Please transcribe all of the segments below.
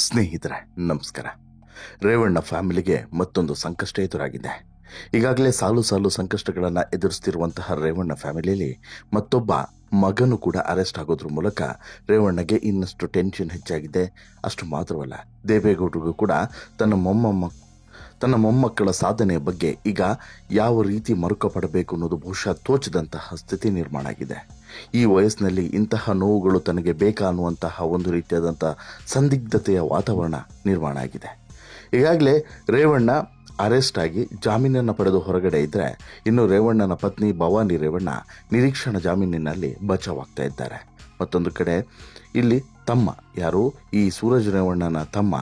ಸ್ನೇಹಿತರೆ ನಮಸ್ಕಾರ. ರೇವಣ್ಣ ಫ್ಯಾಮಿಲಿಗೆ ಮತ್ತೊಂದು ಸಂಕಷ್ಟ ಎದುರಾಗಿದೆ. ಈಗಾಗಲೇ ಸಾಲು ಸಾಲು ಸಂಕಷ್ಟಗಳನ್ನು ಎದುರಿಸ್ತಿರುವಂತಹ ರೇವಣ್ಣ ಫ್ಯಾಮಿಲಿಯಲ್ಲಿ ಮತ್ತೊಬ್ಬ ಮಗನು ಕೂಡ ಅರೆಸ್ಟ್ ಆಗೋದ್ರ ಮೂಲಕ ರೇವಣ್ಣಗೆ ಇನ್ನಷ್ಟು ಟೆನ್ಷನ್ ಹೆಚ್ಚಾಗಿದೆ. ಅಷ್ಟು ಮಾತ್ರವಲ್ಲ, ದೇವೇಗೌಡರಿಗೂ ಕೂಡ ತನ್ನ ಮೊಮ್ಮಕ್ಕಳ ಸಾಧನೆಯ ಬಗ್ಗೆ ಈಗ ಯಾವ ರೀತಿ ಮರುಕ ಪಡಬೇಕು ಅನ್ನೋದು ಬಹುಶಃ ತೋಚದಂತಹ ಸ್ಥಿತಿ ನಿರ್ಮಾಣ ಆಗಿದೆ. ಈ ವಯಸ್ಸಿನಲ್ಲಿ ಇಂತಹ ನೋವುಗಳು ತನಗೆ ಬೇಕಾ ಅನ್ನುವಂತಹ ಒಂದು ರೀತಿಯಾದಂಥ ಸಂದಿಗ್ಧತೆಯ ವಾತಾವರಣ ನಿರ್ಮಾಣ ಆಗಿದೆ. ಈಗಾಗಲೇ ರೇವಣ್ಣ ಅರೆಸ್ಟ್ ಆಗಿ ಜಾಮೀನನ್ನು ಪಡೆದು ಹೊರಗಡೆ ಇದ್ದರೆ, ಇನ್ನು ರೇವಣ್ಣನ ಪತ್ನಿ ಭವಾನಿ ರೇವಣ್ಣ ನಿರೀಕ್ಷಣಾ ಜಾಮೀನಿನಲ್ಲಿ ಬಚಾವಾಗ್ತಾ ಇದ್ದಾರೆ. ಮತ್ತೊಂದು ಕಡೆ ಇಲ್ಲಿ ತಮ್ಮ ಈ ಸೂರಜ್ ರೇವಣ್ಣನ ತಮ್ಮ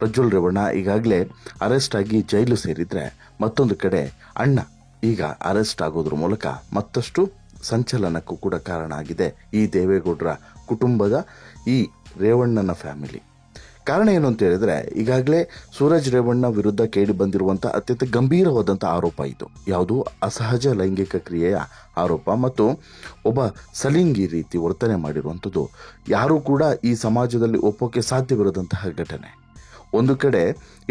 ಪ್ರಜ್ವಲ್ ರೇವಣ್ಣ ಈಗಾಗಲೇ ಅರೆಸ್ಟ್ ಆಗಿ ಜೈಲು ಸೇರಿದ್ರೆ, ಮತ್ತೊಂದು ಕಡೆ ಅಣ್ಣ ಈಗ ಅರೆಸ್ಟ್ ಆಗೋದ್ರ ಮೂಲಕ ಮತ್ತಷ್ಟು ಸಂಚಲನಕ್ಕೂ ಕೂಡ ಕಾರಣ ಆಗಿದೆ ಈ ದೇವೇಗೌಡರ ಕುಟುಂಬದ ಈ ರೇವಣ್ಣನ ಫ್ಯಾಮಿಲಿ. ಕಾರಣ ಏನು ಅಂತ ಹೇಳಿದ್ರೆ, ಈಗಾಗಲೇ ಸೂರಜ್ ರೇವಣ್ಣ ವಿರುದ್ಧ ಕೇಳಿ ಬಂದಿರುವಂಥ ಅತ್ಯಂತ ಗಂಭೀರವಾದಂಥ ಆರೋಪ ಇದು. ಯಾವುದು? ಅಸಹಜ ಲೈಂಗಿಕ ಕ್ರಿಯೆಯ ಆರೋಪ ಮತ್ತು ಒಬ್ಬ ಸಲಿಂಗಿ ರೀತಿ ವರ್ತನೆ ಮಾಡಿರುವಂಥದ್ದು ಯಾರೂ ಕೂಡ ಈ ಸಮಾಜದಲ್ಲಿ ಒಪ್ಪೋಕೆ ಸಾಧ್ಯವಿರದಂತಹ ಘಟನೆ. ಒಂದು ಕಡೆ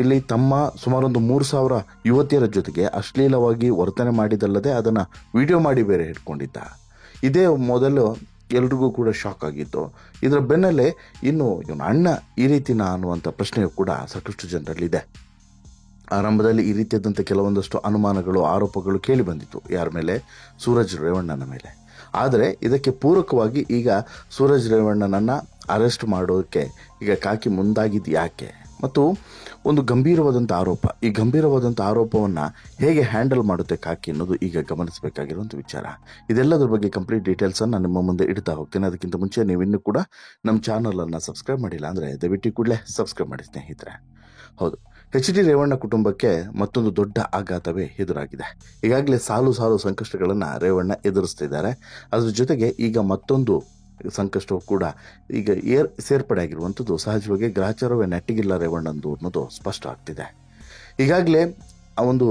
ಇಲ್ಲಿ ತಮ್ಮ ಸುಮಾರೊಂದು 3,000 ಯುವತಿಯರ ಜೊತೆಗೆ ಅಶ್ಲೀಲವಾಗಿ ವರ್ತನೆ ಮಾಡಿದಲ್ಲದೆ ಅದನ್ನು ವಿಡಿಯೋ ಮಾಡಿ ಬೇರೆ ಇಟ್ಕೊಂಡಿದ್ದ. ಇದೇ ಮೊದಲು ಎಲ್ರಿಗೂ ಕೂಡ ಶಾಕ್ ಆಗಿತ್ತು. ಇದರ ಬೆನ್ನಲ್ಲೇ ಇನ್ನು ಇವನ ಅಣ್ಣ ಈ ರೀತಿನ ಅನ್ನುವಂಥ ಪ್ರಶ್ನೆಯು ಕೂಡ ಸಾಕಷ್ಟು ಜನರಲ್ಲಿದೆ. ಆರಂಭದಲ್ಲಿ ಈ ರೀತಿಯಾದಂಥ ಕೆಲವೊಂದಷ್ಟು ಅನುಮಾನಗಳು, ಆರೋಪಗಳು ಕೇಳಿ ಬಂದಿತ್ತು. ಯಾರ ಮೇಲೆ? ಸೂರಜ್ ರೇವಣ್ಣನ ಮೇಲೆ. ಆದರೆ ಇದಕ್ಕೆ ಪೂರಕವಾಗಿ ಈಗ ಸೂರಜ್ ರೇವಣ್ಣನನ್ನು ಅರೆಸ್ಟ್ ಮಾಡೋದಕ್ಕೆ ಈಗ ಕಾಕಿ ಮುಂದಾಗಿದ್ದು ಯಾಕೆ? ಮತ್ತು ಒಂದು ಗಂಭೀರವಾದಂಥ ಆರೋಪ, ಈ ಗಂಭೀರವಾದಂಥ ಆರೋಪವನ್ನು ಹೇಗೆ ಹ್ಯಾಂಡಲ್ ಮಾಡುತ್ತೆ ಕಾಕಿ ಅನ್ನೋದು ಈಗ ಗಮನಿಸಬೇಕಾಗಿರುವಂಥ ವಿಚಾರ. ಇದೆಲ್ಲದ್ರ ಬಗ್ಗೆ ಕಂಪ್ಲೀಟ್ ಡೀಟೇಲ್ಸನ್ನು ನಿಮ್ಮ ಮುಂದೆ ಇಡ್ತಾ ಹೋಗ್ತೇನೆ. ಅದಕ್ಕಿಂತ ಮುಂಚೆ ನೀವು ಇನ್ನೂ ಕೂಡ ನಮ್ಮ ಚಾನಲನ್ನು ಸಬ್ಸ್ಕ್ರೈಬ್ ಮಾಡಿಲ್ಲ ಅಂದರೆ ದಯವಿಟ್ಟು ಕೂಡಲೇ ಸಬ್ಸ್ಕ್ರೈಬ್ ಮಾಡಿ ಸ್ನೇಹಿತರೆ. ಹೌದು, ಎಚ್ ಡಿ ರೇವಣ್ಣ ಕುಟುಂಬಕ್ಕೆ ಮತ್ತೊಂದು ದೊಡ್ಡ ಆಘಾತವೇ ಎದುರಾಗಿದೆ. ಈಗಾಗಲೇ ಸಾಲು ಸಾಲು ಸಂಕಷ್ಟಗಳನ್ನು ರೇವಣ್ಣ ಎದುರಿಸ್ತಿದ್ದಾರೆ. ಅದ್ರ ಜೊತೆಗೆ ಈಗ ಮತ್ತೊಂದು ಸಂಕಷ್ಟವೂ ಕೂಡ ಈಗ ಸೇರ್ಪಡೆ ಆಗಿರುವಂಥದ್ದು ಸಹಜವಾಗಿ ಗ್ರಹಚಾರವೇ ನೆಟ್ಟಿಗಿಲ್ಲ ರೇವಣ್ಣಂದು ಅನ್ನೋದು ಸ್ಪಷ್ಟ ಆಗ್ತಿದೆ. ಈಗಾಗಲೇ ಆ ಒಂದು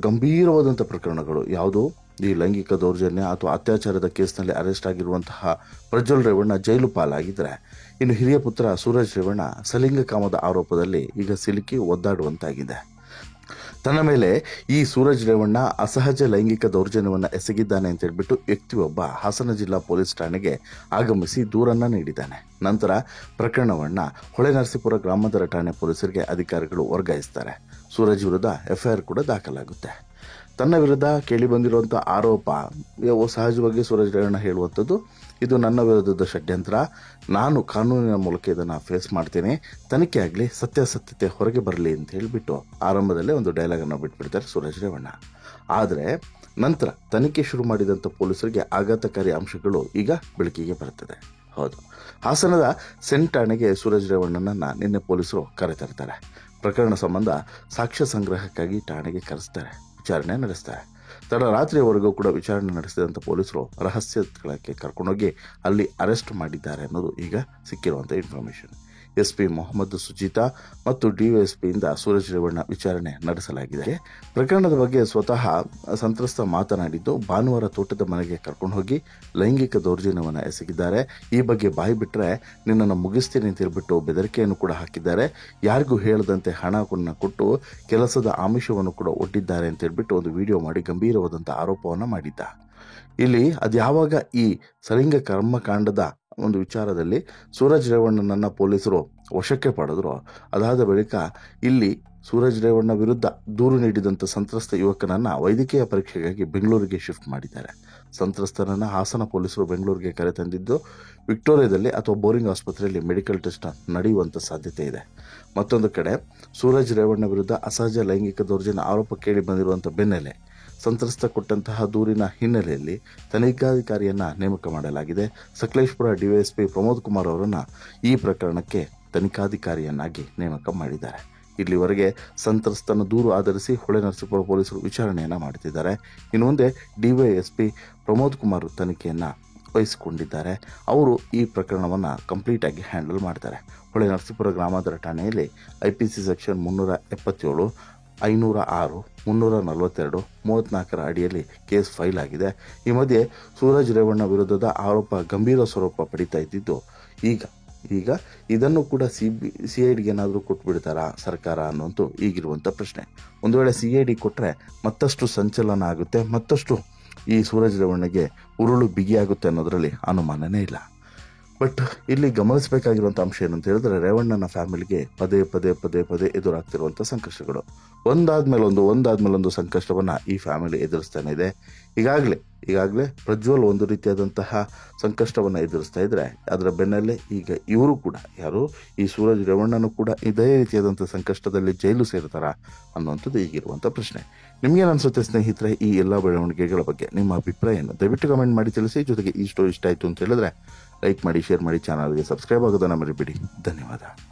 ಗಂಭೀರವಾದಂಥ ಪ್ರಕರಣಗಳು, ಯಾವುದು ಈ ಲೈಂಗಿಕ ದೌರ್ಜನ್ಯ ಅಥವಾ ಅತ್ಯಾಚಾರದ ಕೇಸ್ನಲ್ಲಿ ಅರೆಸ್ಟ್ ಆಗಿರುವಂತಹ ಪ್ರಜ್ವಲ್ ರೇವಣ್ಣ ಜೈಲು ಪಾಲಾಗಿದ್ದರೆ, ಇನ್ನು ಹಿರಿಯ ಪುತ್ರ ಸೂರಜ್ ರೇವಣ್ಣ ಸಲಿಂಗ ಕಾಮದ ಆರೋಪದಲ್ಲಿ ಈಗ ಸಿಲುಕಿ ಒದ್ದಾಡುವಂತಾಗಿದೆ. ತನ್ನ ಮೇಲೆ ಈ ಸೂರಜ್ ರೇವಣ್ಣ ಅಸಹಜ ಲೈಂಗಿಕ ದೌರ್ಜನ್ಯವನ್ನು ಎಸಗಿದ್ದಾನೆ ಅಂತ ಹೇಳ್ಬಿಟ್ಟು ವ್ಯಕ್ತಿಯೊಬ್ಬ ಹಾಸನ ಜಿಲ್ಲಾ ಪೊಲೀಸ್ ಠಾಣೆಗೆ ಆಗಮಿಸಿ ದೂರನ್ನು ನೀಡಿದ್ದಾನೆ. ನಂತರ ಪ್ರಕರಣವನ್ನು ಹೊಳೆನರಸೀಪುರ ಗ್ರಾಮಾಂತರ ಠಾಣೆ ಪೊಲೀಸರಿಗೆ ಅಧಿಕಾರಿಗಳು ವರ್ಗಾಯಿಸ್ತಾರೆ. ಸೂರಜ್ ವಿರುದ್ಧ ಎಫ್ಐಆರ್ ಕೂಡ ದಾಖಲಾಗುತ್ತೆ. ತನ್ನ ವಿರುದ್ಧ ಕೇಳಿ ಬಂದಿರುವಂಥ ಆರೋಪ ಸಹಜವಾಗಿ ಸೂರಜ್ ರೇವಣ್ಣ ಹೇಳುವಂಥದ್ದು, ಇದು ನನ್ನ ವಿರುದ್ಧದ ಷಡ್ಯಂತ್ರ, ನಾನು ಕಾನೂನಿನ ಮೂಲಕ ಇದನ್ನು ಫೇಸ್ ಮಾಡ್ತೇನೆ, ತನಿಖೆ ಆಗಲಿ, ಸತ್ಯಾಸತ್ಯತೆ ಹೊರಗೆ ಬರಲಿ ಅಂತ ಹೇಳಿಬಿಟ್ಟು ಆರಂಭದಲ್ಲೇ ಒಂದು ಡೈಲಾಗನ್ನು ಬಿಟ್ಬಿಡ್ತಾರೆ ಸೂರಜ್ ರೇವಣ್ಣ. ಆದರೆ ನಂತರ ತನಿಖೆ ಶುರು ಮಾಡಿದಂಥ ಪೊಲೀಸರಿಗೆ ಆಘಾತಕಾರಿ ಅಂಶಗಳು ಈಗ ಬೆಳಕಿಗೆ ಬರ್ತದೆ. ಹೌದು, ಹಾಸನದ ಸೆಂಟ್ ಠಾಣೆಗೆ ಸೂರಜ್ ರೇವಣ್ಣನನ್ನು ನಿನ್ನೆ ಪೊಲೀಸರು ಕರೆತರ್ತಾರೆ. ಪ್ರಕರಣ ಸಂಬಂಧ ಸಾಕ್ಷ್ಯ ಸಂಗ್ರಹಕ್ಕಾಗಿ ಠಾಣೆಗೆ ಕರೆಸ್ತಾರೆ, ವಿಚಾರಣೆ ನಡೆಸ್ತಾರೆ. ತಡರಾತ್ರಿಯವರೆಗೂ ಕೂಡ ವಿಚಾರಣೆ ನಡೆಸಿದಂಥ ಪೊಲೀಸರು ರಹಸ್ಯ ಸ್ಥಳಕ್ಕೆ ಕರ್ಕೊಂಡೋಗಿ ಅಲ್ಲಿ ಅರೆಸ್ಟ್ ಮಾಡಿದ್ದಾರೆ ಅನ್ನೋದು ಈಗ ಸಿಕ್ಕಿರುವಂಥ ಇನ್ಫಾರ್ಮೇಷನ್. SP ಮೊಹಮ್ಮದ್ ಸುಜೀತಾ ಮತ್ತು DYSPಯಿಂದ ಸೂರಜ್ ರೇವಣ್ಣ ವಿಚಾರಣೆ ನಡೆಸಲಾಗಿದೆ. ಪ್ರಕರಣದ ಬಗ್ಗೆ ಸ್ವತಃ ಸಂತ್ರಸ್ತ ಮಾತನಾಡಿದ್ದು, ಭಾನುವಾರ ತೋಟದ ಮನೆಗೆ ಕರ್ಕೊಂಡು ಹೋಗಿ ಲೈಂಗಿಕ ದೌರ್ಜನ್ಯವನ್ನು ಎಸಗಿದ್ದಾರೆ, ಈ ಬಗ್ಗೆ ಬಾಯಿ ಬಿಟ್ಟರೆ ನಿನ್ನನ್ನು ಮುಗಿಸ್ತೀನಿ ಅಂತ ಹೇಳ್ಬಿಟ್ಟು ಬೆದರಿಕೆಯನ್ನು ಕೂಡ ಹಾಕಿದ್ದಾರೆ, ಯಾರಿಗೂ ಹೇಳದಂತೆ ಹಣವನ್ನು ಕೊಟ್ಟು ಕೆಲಸದ ಆಮಿಷವನ್ನು ಕೂಡ ಒಡ್ಡಿದ್ದಾರೆ ಅಂತ ಹೇಳ್ಬಿಟ್ಟು ಒಂದು ವಿಡಿಯೋ ಮಾಡಿ ಗಂಭೀರವಾದಂಥ ಆರೋಪವನ್ನು ಮಾಡಿದ್ದ. ಇಲ್ಲಿ ಅದು ಯಾವಾಗ ಈ ಸಲಿಂಗ ಕರ್ಮಕಾಂಡದ ಒಂದು ವಿಚಾರದಲ್ಲಿ ಸೂರಜ್ ರೇವಣ್ಣನನ್ನು ಪೊಲೀಸರು ವಶಕ್ಕೆ ಪಡೆದ್ರು, ಅದಾದ ಬಳಿಕ ಇಲ್ಲಿ ಸೂರಜ್ ರೇವಣ್ಣ ವಿರುದ್ಧ ದೂರು ನೀಡಿದಂಥ ಸಂತ್ರಸ್ತ ಯುವಕನನ್ನು ವೈದ್ಯಕೀಯ ಪರೀಕ್ಷೆಗಾಗಿ ಬೆಂಗಳೂರಿಗೆ ಶಿಫ್ಟ್ ಮಾಡಿದ್ದಾರೆ. ಸಂತ್ರಸ್ತನನ್ನು ಹಾಸನ ಪೊಲೀಸರು ಬೆಂಗಳೂರಿಗೆ ಕರೆತಂದಿದ್ದು, ವಿಕ್ಟೋರಿಯಾದಲ್ಲಿ ಅಥವಾ ಬೋರಿಂಗ್ ಆಸ್ಪತ್ರೆಯಲ್ಲಿ ಮೆಡಿಕಲ್ ಟೆಸ್ಟ್ ನಡೆಯುವಂಥ ಸಾಧ್ಯತೆ ಇದೆ. ಮತ್ತೊಂದು ಕಡೆ ಸೂರಜ್ ರೇವಣ್ಣ ವಿರುದ್ಧ ಅಸಹಜ ಲೈಂಗಿಕ ದೌರ್ಜನ್ಯ ಆರೋಪ ಕೇಳಿ ಬಂದಿರುವಂಥ ಬೆನ್ನಲ್ಲೇ ಸಂತ್ರಸ್ತ ಕೊಟ್ಟಂತಹ ದೂರಿನ ಹಿನ್ನೆಲೆಯಲ್ಲಿ ತನಿಖಾಧಿಕಾರಿಯನ್ನು ನೇಮಕ ಮಾಡಲಾಗಿದೆ. ಸಕಲೇಶಪುರ DYSP ಪ್ರಮೋದ್ ಕುಮಾರ್ ಅವರನ್ನು ಈ ಪ್ರಕರಣಕ್ಕೆ ತನಿಖಾಧಿಕಾರಿಯನ್ನಾಗಿ ನೇಮಕ ಮಾಡಿದ್ದಾರೆ. ಇಲ್ಲಿವರೆಗೆ ಸಂತ್ರಸ್ತನ ದೂರು ಆಧರಿಸಿ ಹೊಳೆನರಸೀಪುರ ಪೊಲೀಸರು ವಿಚಾರಣೆಯನ್ನು ಮಾಡುತ್ತಿದ್ದಾರೆ. ಇನ್ನು ಮುಂದೆ DYSP ಪ್ರಮೋದ್ ಕುಮಾರ್ ತನಿಖೆಯನ್ನು ವಹಿಸಿಕೊಂಡಿದ್ದಾರೆ. ಅವರು ಈ ಪ್ರಕರಣವನ್ನು ಕಂಪ್ಲೀಟಾಗಿ ಹ್ಯಾಂಡಲ್ ಮಾಡ್ತಾರೆ. ಹೊಳೆನರಸೀಪುರ ಗ್ರಾಮಾಂತರ ಠಾಣೆಯಲ್ಲಿ IPC ಸೆಕ್ಷನ್ 377, 506, 342, 34 ಅಡಿಯಲ್ಲಿ ಕೇಸ್ ಫೈಲ್ ಆಗಿದೆ. ಈ ಮಧ್ಯೆ ಸೂರಜ್ ರೇವಣ್ಣ ವಿರುದ್ಧದ ಆರೋಪ ಗಂಭೀರ ಸ್ವರೂಪ ಪಡಿತಾ ಇದ್ದಿದ್ದು ಈಗ ಈಗ ಇದನ್ನು ಕೂಡ CIDಗೆ ಏನಾದರೂ ಕೊಟ್ಬಿಡ್ತಾರಾ ಸರ್ಕಾರ ಅನ್ನೋದು ಈಗಿರುವಂಥ ಪ್ರಶ್ನೆ. ಒಂದು ವೇಳೆ CID ಕೊಟ್ಟರೆ ಮತ್ತಷ್ಟು ಸಂಚಲನ ಆಗುತ್ತೆ, ಮತ್ತಷ್ಟು ಈ ಸೂರಜ್ ರೇವಣ್ಣಗೆ ಉರುಳು ಬಿಗಿಯಾಗುತ್ತೆ ಅನ್ನೋದರಲ್ಲಿ ಅನುಮಾನನೇ ಇಲ್ಲ. ಬಟ್ ಇಲ್ಲಿ ಗಮನಿಸಬೇಕಾಗಿರುವಂಥ ಅಂಶ ಏನಂತ ಹೇಳಿದ್ರೆ, ರೇವಣ್ಣನ ಫ್ಯಾಮಿಲಿಗೆ ಪದೇ ಪದೇ ಪದೇ ಪದೇ ಎದುರಾಗ್ತಿರುವಂಥ ಸಂಕಷ್ಟಗಳು ಒಂದಾದ್ಮೇಲೊಂದು ಸಂಕಷ್ಟವನ್ನು ಈ ಫ್ಯಾಮಿಲಿ ಎದುರಿಸ್ತಾನೆ ಇದೆ. ಈಗಾಗಲೇ ಪ್ರಜ್ವಲ್ ಒಂದು ರೀತಿಯಾದಂತಹ ಸಂಕಷ್ಟವನ್ನು ಎದುರಿಸ್ತಾ ಇದ್ರೆ, ಅದರ ಬೆನ್ನಲ್ಲೇ ಈಗ ಇವರು ಕೂಡ ಈ ಸೂರಜ್ ರೇವಣ್ಣನು ಕೂಡ ಇದೇ ರೀತಿಯಾದಂಥ ಸಂಕಷ್ಟದಲ್ಲಿ ಜೈಲು ಸೇರ್ತಾರ ಅನ್ನುವಂಥದ್ದು ಈಗಿರುವಂಥ ಪ್ರಶ್ನೆ. ನಿಮಗೇನು ಅನಿಸುತ್ತೆ ಸ್ನೇಹಿತರೆ ಈ ಎಲ್ಲ ಬೆಳವಣಿಗೆಗಳ ಬಗ್ಗೆ? ನಿಮ್ಮ ಅಭಿಪ್ರಾಯ ಏನು? ದಯವಿಟ್ಟು ಕಮೆಂಟ್ ಮಾಡಿ ತಿಳಿಸಿ. ಜೊತೆಗೆ ಈ ಸ್ಟೋರಿ ಇಷ್ಟ ಆಯಿತು ಅಂತ ಹೇಳಿದ್ರೆ ಲೈಕ್ ಮಾಡಿ, ಶೇರ್ ಮಾಡಿ, ಚಾನಲ್ಗೆ ಸಬ್ಸ್ಕ್ರೈಬ್ ಆಗೋದನ್ನು ಮರಿಬೇಡಿ. ಧನ್ಯವಾದ.